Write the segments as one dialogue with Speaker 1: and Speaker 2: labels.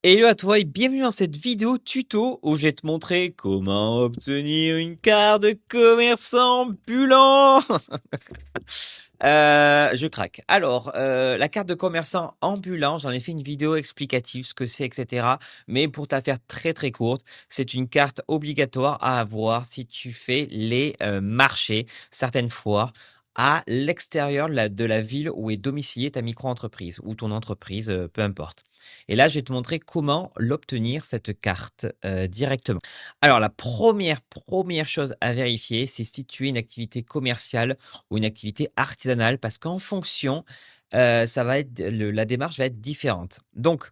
Speaker 1: Hello à toi et bienvenue dans cette vidéo tuto où je vais te montrer comment obtenir une carte de commerçant ambulant. Je craque. Alors, la carte de commerçant ambulant, j'en ai fait une vidéo explicative, ce que c'est, etc. Mais pour te la faire très très courte, c'est une carte obligatoire à avoir si tu fais les marchés, certaines fois, à l'extérieur de la ville où est domiciliée ta micro-entreprise ou ton entreprise, peu importe. Et là, je vais te montrer comment l'obtenir, cette carte, directement. Alors, la première chose à vérifier, c'est si tu es une activité commerciale ou une activité artisanale parce qu'en fonction, ça va être la démarche va être différente. Donc,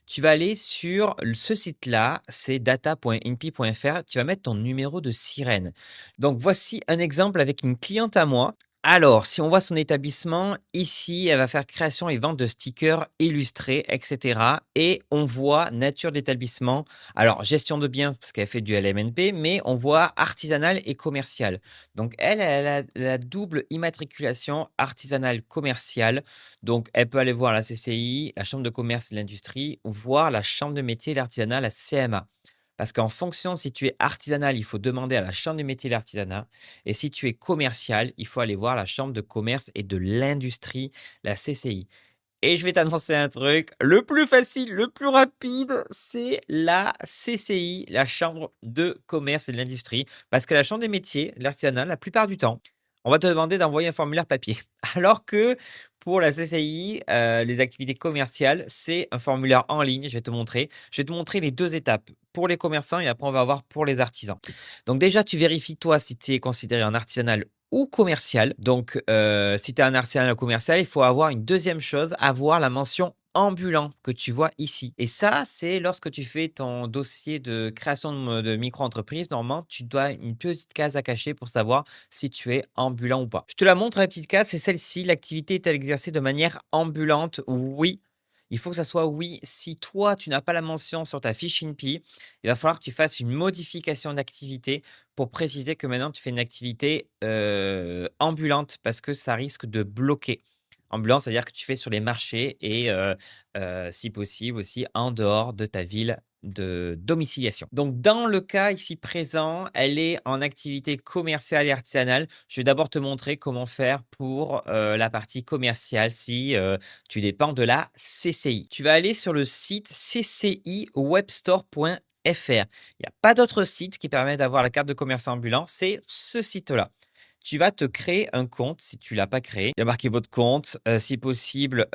Speaker 1: tu vas aller sur ce site-là, c'est data.inpi.fr. Tu vas mettre ton numéro de sirène. Donc, voici un exemple avec une cliente à moi. Alors, si on voit son établissement, ici, elle va faire création et vente de stickers illustrés, etc. Et on voit nature d'établissement. Alors, gestion de biens, parce qu'elle fait du LMNP, mais on voit artisanal et commercial. Donc, elle a la double immatriculation artisanale commerciale. Donc, elle peut aller voir la CCI, la Chambre de commerce et de l'industrie, ou voir la Chambre de métier et l'artisanat, la CMA. Parce qu'en fonction, si tu es artisanal, il faut demander à la Chambre des métiers et de l'artisanat. Et si tu es commercial, il faut aller voir la Chambre de commerce et de l'industrie, la CCI. Et je vais t'annoncer un truc, le plus facile, le plus rapide, c'est la CCI, la Chambre de commerce et de l'industrie. Parce que la Chambre des métiers, l'artisanat, la plupart du temps, on va te demander d'envoyer un formulaire papier. Alors que pour la CCI, les activités commerciales, c'est un formulaire en ligne. Je vais te montrer. Je vais te montrer les deux étapes pour les commerçants et après on va voir pour les artisans. Donc déjà, tu vérifies toi si tu es considéré un artisanal ou commercial. Donc, si tu es un artisanal ou commercial, il faut avoir une deuxième chose, avoir la mention ambulant que tu vois ici. Et ça, c'est lorsque tu fais ton dossier de création de micro-entreprise. Normalement, tu dois une petite case à cacher pour savoir si tu es ambulant ou pas. Je te la montre, la petite case, c'est celle-ci. L'activité est exercée de manière ambulante. Oui. Il faut que ça soit oui. Si toi, tu n'as pas la mention sur ta fiche INPI, il va falloir que tu fasses une modification d'activité pour préciser que maintenant tu fais une activité ambulante parce que ça risque de bloquer. Ambulant, c'est-à-dire que tu fais sur les marchés et si possible aussi en dehors de ta ville de domiciliation. Donc dans le cas ici présent, elle est en activité commerciale et artisanale. Je vais d'abord te montrer comment faire pour la partie commerciale si tu dépends de la CCI. Tu vas aller sur le site cciwebstore.fr. Il n'y a pas d'autre site qui permet d'avoir la carte de commerçant ambulant, c'est ce site-là. Tu vas te créer un compte si tu l'as pas créé. Il y a marqué votre compte, si possible.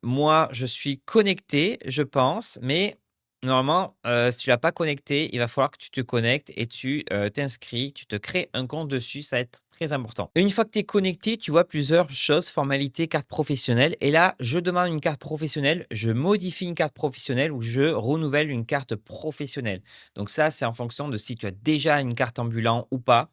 Speaker 1: Moi, je suis connecté, je pense, mais normalement, si tu l'as pas connecté, il va falloir que tu te connectes et tu t'inscris, tu te crées un compte dessus, ça va être très important. Une fois que tu es connecté, tu vois plusieurs choses, formalités, carte professionnelle. Et là, je demande une carte professionnelle, je modifie une carte professionnelle ou je renouvelle une carte professionnelle. Donc ça, c'est en fonction de si tu as déjà une carte ambulant ou pas.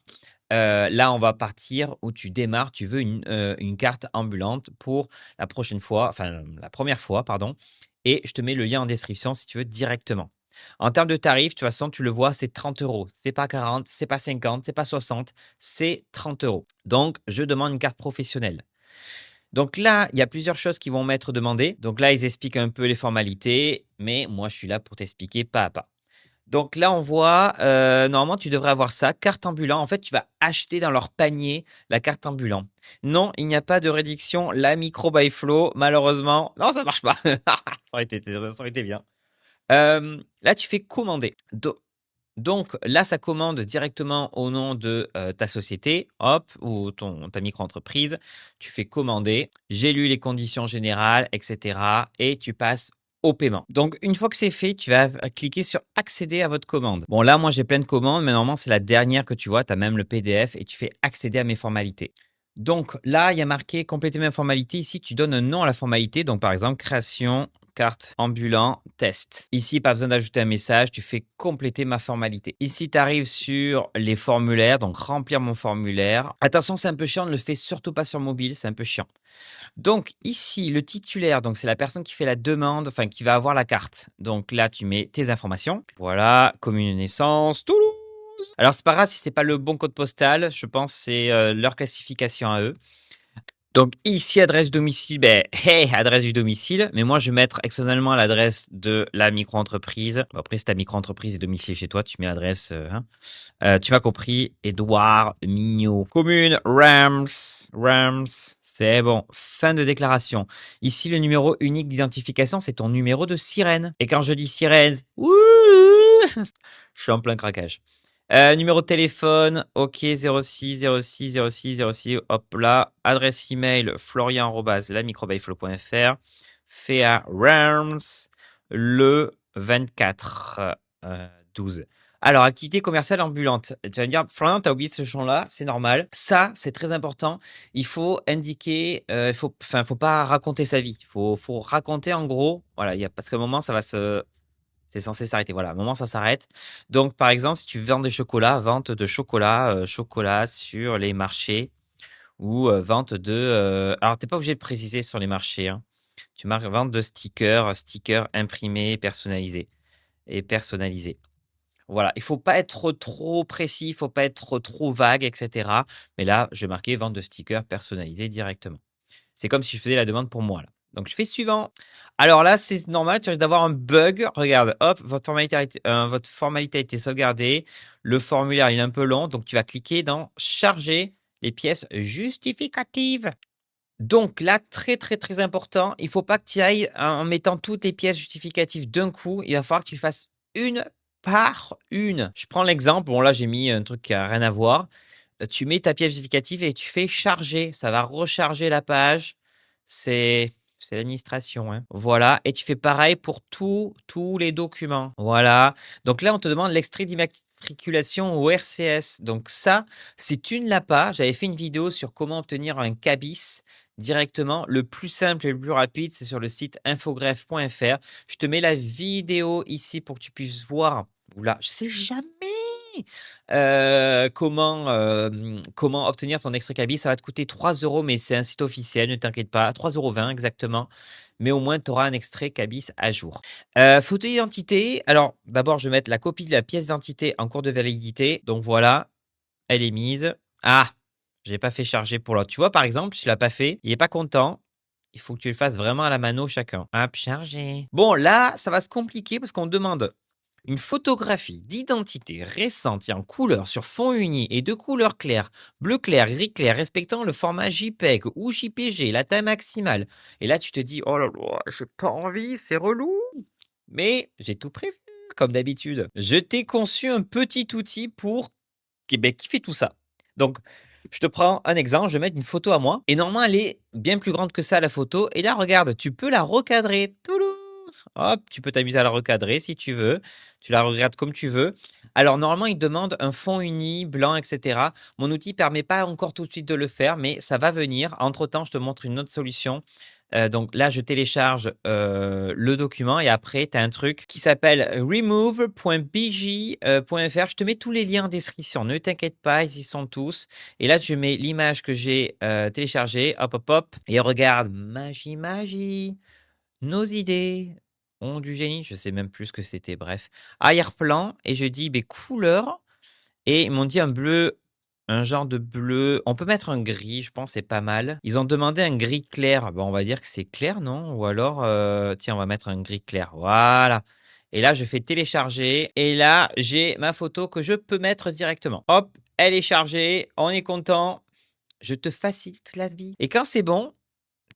Speaker 1: Là, on va partir où tu démarres, tu veux une carte ambulante pour la prochaine fois, enfin la première fois, pardon. Et je te mets le lien en description si tu veux directement. En termes de tarifs, de toute façon, tu le vois, c'est 30 euros. C'est pas 40, c'est pas 50, c'est pas 60, c'est 30 euros. Donc, je demande une carte professionnelle. Donc là, il y a plusieurs choses qui vont m'être demandées. Donc là, ils expliquent un peu les formalités, mais moi, je suis là pour t'expliquer pas à pas. Donc là, on voit, normalement, tu devrais avoir ça, carte ambulant. En fait, tu vas acheter dans leur panier la carte ambulant. Non, il n'y a pas de réduction, la micro by Flow, malheureusement. Non, ça marche pas. Ça aurait été bien. Là, tu fais commander. Donc là, ça commande directement au nom de ta société, hop, ou ta micro-entreprise. Tu fais commander. J'ai lu les conditions générales, etc. Et tu passes au paiement. Donc, une fois que c'est fait, tu vas cliquer sur accéder à votre commande. Bon, là, moi, j'ai plein de commandes, mais normalement, c'est la dernière que tu vois. Tu as même le PDF et tu fais accéder à mes formalités. Donc là, il y a marqué compléter mes formalités. Ici, tu donnes un nom à la formalité. Donc, par exemple, création carte ambulant test. Ici, pas besoin d'ajouter un message, tu fais compléter ma formalité. Ici, tu arrives sur les formulaires, donc remplir mon formulaire. Attention, c'est un peu chiant, ne le fais surtout pas sur mobile, c'est un peu chiant. Donc ici, le titulaire, donc c'est la personne qui fait la demande, enfin qui va avoir la carte. Donc là, tu mets tes informations. Voilà, commune de naissance, Toulouse. Alors c'est pas grave si c'est pas le bon code postal, je pense que c'est leur classification à eux. Donc ici, adresse domicile, ben, hey, adresse du domicile, mais moi je vais mettre exceptionnellement l'adresse de la micro-entreprise. Bon, après, si ta micro-entreprise est domiciliée chez toi, tu mets l'adresse, hein. Tu m'as compris, Édouard Mignot. Commune, Rams, c'est bon. Fin de déclaration. Ici, le numéro unique d'identification, c'est ton numéro de sirène. Et quand je dis sirène, ouh, je suis en plein craquage. Numéro de téléphone, ok, 06 06 06 06, hop là. Adresse email, florian@lamicrobyflow.fr. Fait à Rams le 24 12. Alors, activité commerciale ambulante. Tu vas me dire, Florian, t'as oublié ce champ-là, c'est normal. Ça, c'est très important. Il faut indiquer, faut pas raconter sa vie. Faut raconter en gros, voilà, parce qu'à un moment, c'est censé s'arrêter. Voilà, à un moment, ça s'arrête. Donc, par exemple, si tu vends des chocolats, vente de chocolat, chocolat sur les marchés ou vente de. Alors, t'es pas obligé de préciser sur les marchés, hein. Tu marques vente de stickers imprimés, personnalisés et personnalisés. Voilà, il faut pas être trop précis, il faut pas être trop vague, etc. Mais là, je vais marquer vente de stickers personnalisés directement. C'est comme si je faisais la demande pour moi là. Donc je fais suivant. Alors là, c'est normal, tu risques d'avoir un bug. Regarde, hop, votre formalité a été sauvegardée. Le formulaire, il est un peu long, donc tu vas cliquer dans charger les pièces justificatives. Donc là, très très très important, il faut pas que tu ailles en mettant toutes les pièces justificatives d'un coup. Il va falloir que tu fasses une par une. Je prends l'exemple. Bon là, j'ai mis un truc qui a rien à voir. Tu mets ta pièce justificative et tu fais charger. Ça va recharger la page. C'est l'administration, hein. Voilà. Et tu fais pareil pour tous les documents. Voilà. Donc là, on te demande l'extrait d'immatriculation au RCS. Donc ça, si tu ne l'as pas, j'avais fait une vidéo sur comment obtenir un CABIS directement. Le plus simple et le plus rapide, c'est sur le site infogreffe.fr. Je te mets la vidéo ici pour que tu puisses voir. Oula, je sais jamais comment obtenir ton extrait cabis. Ça va te coûter 3 euros, mais c'est un site officiel, ne t'inquiète pas. 3,20 € exactement. Mais au moins, tu auras un extrait cabis à jour. Photo d'identité. Alors, d'abord, je vais mettre la copie de la pièce d'identité en cours de validité. Donc voilà, elle est mise. Ah, j'ai pas fait charger pour l'autre. Tu vois, par exemple, si tu l'as pas fait, il est pas content. Il faut que tu le fasses vraiment à la mano chacun. Hop, charger. Bon, là, ça va se compliquer parce qu'on demande une photographie d'identité récente et en couleur sur fond uni et de couleur claire, bleu clair, gris clair, respectant le format JPEG ou JPG, la taille maximale. Et là, tu te dis, oh là là, j'ai pas envie, c'est relou. Mais j'ai tout prévu, comme d'habitude. Je t'ai conçu un petit outil qui fait tout ça. Donc, je te prends un exemple, je vais mettre une photo à moi. Et normalement, elle est bien plus grande que ça, la photo. Et là, regarde, tu peux la recadrer. Toulou. Hop, tu peux t'amuser à la recadrer si tu veux. Tu la regardes comme tu veux. Alors, normalement, il demande un fond uni, blanc, etc. Mon outil permet pas encore tout de suite de le faire, mais ça va venir. Entre-temps, je te montre une autre solution. Donc là, je télécharge le document et après, tu as un truc qui s'appelle remove.bj.fr. Je te mets tous les liens en description. Ne t'inquiète pas, ils y sont tous. Et là, je mets l'image que j'ai téléchargée. Hop, hop, hop. Et regarde, magie, magie. Nos idées ont du génie. Je sais même plus ce que c'était. Bref. Arrière-plan. Et je dis, ben, couleur. Et ils m'ont dit un bleu, un genre de bleu. On peut mettre un gris, je pense, c'est pas mal. Ils ont demandé un gris clair. Bon, on va dire que c'est clair, non? Ou alors, tiens, on va mettre un gris clair. Voilà. Et là, je fais télécharger. Et là, j'ai ma photo que je peux mettre directement. Hop, elle est chargée. On est content. Je te facilite la vie. Et quand c'est bon,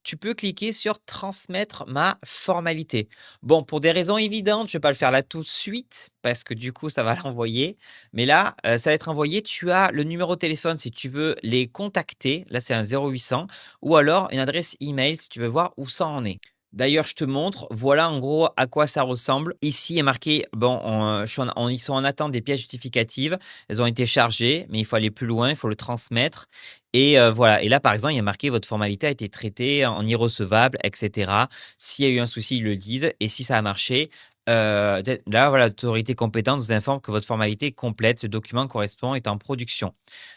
Speaker 1: tu peux cliquer sur transmettre ma formalité. Bon, pour des raisons évidentes, je ne vais pas le faire là tout de suite parce que du coup, ça va l'envoyer. Mais là, ça va être envoyé. Tu as le numéro de téléphone si tu veux les contacter. Là, c'est un 0800 ou alors une adresse email si tu veux voir où ça en est. D'ailleurs, je te montre, voilà en gros à quoi ça ressemble. Ici, il est marqué, bon, ils sont en attente des pièces justificatives. Elles ont été chargées, mais il faut aller plus loin, il faut le transmettre. Et voilà. Et là, par exemple, il y a marqué votre formalité a été traitée en irrecevable, etc. S'il y a eu un souci, ils le disent. Et si ça a marché, là, voilà, l'autorité compétente vous informe que votre formalité est complète. Ce document correspond est en production.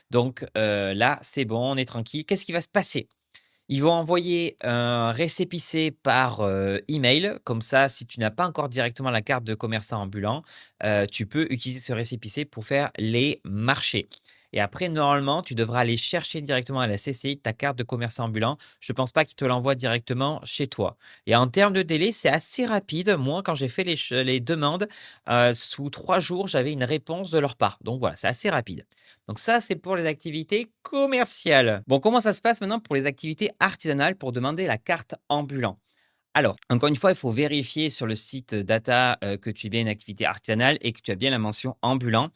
Speaker 1: Donc là, c'est bon, on est tranquille. Qu'est-ce qui va se passer? Ils vont envoyer un récépissé par email. Comme ça, si tu n'as pas encore directement la carte de commerçant ambulant, tu peux utiliser ce récépissé pour faire les marchés. et après normalement, tu devras aller chercher directement à la CCI ta carte de commerçant ambulant. Je ne pense pas qu'ils te l'envoient directement chez toi et en termes de délai, c'est assez rapide. Moi, quand j'ai fait les demandes, sous 3 jours, j'avais une réponse de leur part. Donc voilà, c'est assez rapide. Donc ça, c'est pour les activités commerciales. Bon, comment ça se passe maintenant pour les activités artisanales pour demander la carte ambulant? Alors, encore une fois, il faut vérifier sur le site data, que tu es bien une activité artisanale et que tu as bien la mention ambulant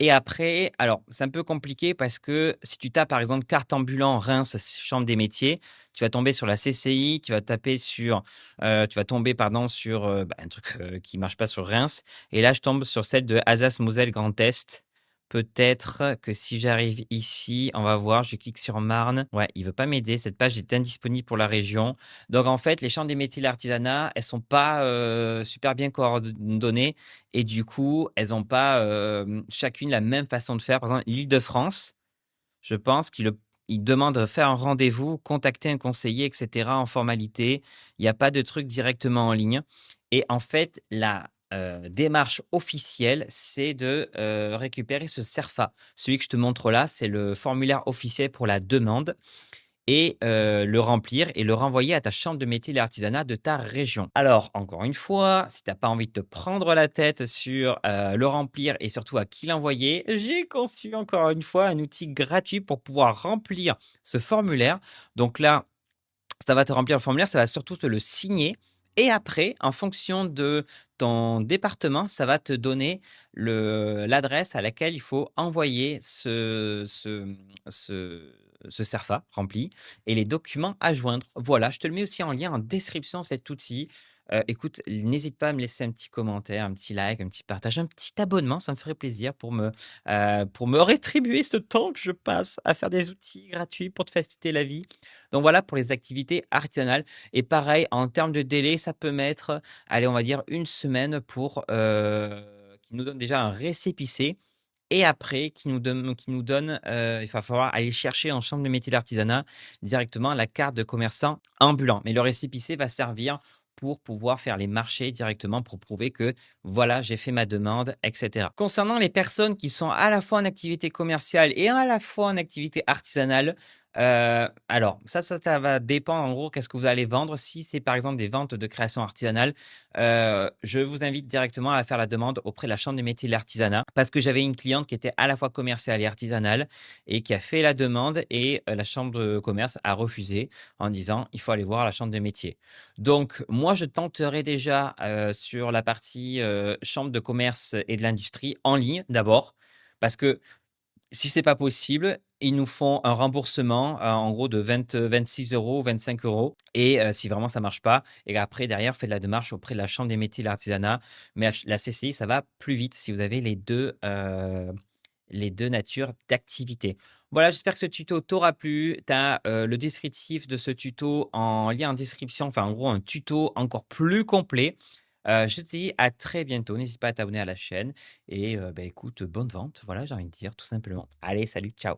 Speaker 1: et après alors, c'est un peu compliqué parce que si tu tapes, par exemple, carte ambulant Reims chambre des métiers, tu vas tomber sur la CCI, tu vas tomber, pardon, sur, un truc, qui marche pas sur Reims et là, je tombe sur celle de Alsace-Moselle Grand Est. Peut-être que si j'arrive ici, on va voir, je clique sur Marne. Ouais, il veut pas m'aider, cette page est indisponible pour la région. Donc en fait, les chambres des métiers de l'artisanat, elles sont pas, super bien coordonnées et du coup, elles ont pas, chacune la même façon de faire. Par exemple, l'Île-de-France, je pense qu'ils demandent de faire un rendez-vous, contacter un conseiller et cetera en formalité. Il y a pas de truc directement en ligne et en fait, la, démarche officielle, c'est de, récupérer ce CERFA. Celui que je te montre là, c'est le formulaire officiel pour la demande et le remplir et le renvoyer à ta chambre de métier et de l'artisanat de ta région. Alors, encore une fois, si tu as pas envie de te prendre la tête sur, le remplir et surtout à qui l'envoyer, j'ai conçu encore une fois un outil gratuit pour pouvoir remplir ce formulaire. Donc là, ça va te remplir le formulaire, ça va surtout te le signer et après, en fonction de ton département, ça va te donner l'adresse à laquelle il faut envoyer ce CERFA rempli et les documents à joindre. Voilà, je te le mets aussi en lien en description cet outil. Écoute, n'hésite pas à me laisser un petit commentaire, un petit like, un petit partage, un petit abonnement, ça me ferait plaisir pour me rétribuer ce temps que je passe à faire des outils gratuits pour te faciliter la vie. Donc voilà pour les activités artisanales et pareil en termes de délai, ça peut mettre, allez, on va dire une semaine pour, qu'ils nous donne déjà un récépissé et après qui nous donne, il va falloir aller chercher en chambre de métiers et d'artisanat directement la carte de commerçant ambulant. Mais le récépissé va servir pour pouvoir faire les marchés directement pour prouver que voilà, j'ai fait ma demande, et cetera. Concernant les personnes qui sont à la fois en activité commerciale et à la fois en activité artisanale, alors ça va dépendre en gros qu'est-ce que vous allez vendre. Si c'est par exemple des ventes de création artisanale, je vous invite directement à faire la demande auprès de la chambre des métiers de l'artisanat parce que j'avais une cliente qui était à la fois commerciale et artisanale et qui a fait la demande et la chambre de commerce a refusé en disant: «Il faut aller voir la chambre des métiers». Donc moi, je tenterai déjà, sur la partie, chambre de commerce et de l'industrie en ligne d'abord parce que si c'est pas possible, ils nous font un remboursement, en gros de 26 €, 25 € et si vraiment ça marche pas et après derrière, faites la démarche auprès de la chambre des métiers et de l'artisanat. Mais la CCI, ça va plus vite si vous avez les 2 natures d'activité. Voilà, j'espère que ce tuto t'aura plu. Tu as, le descriptif de ce tuto en lien en description, enfin en gros un tuto encore plus complet. Je te dis à très bientôt. N'hésite pas à t'abonner à la chaîne et écoute, bonne vente. Voilà, j'ai envie de dire tout simplement. Allez, salut, ciao.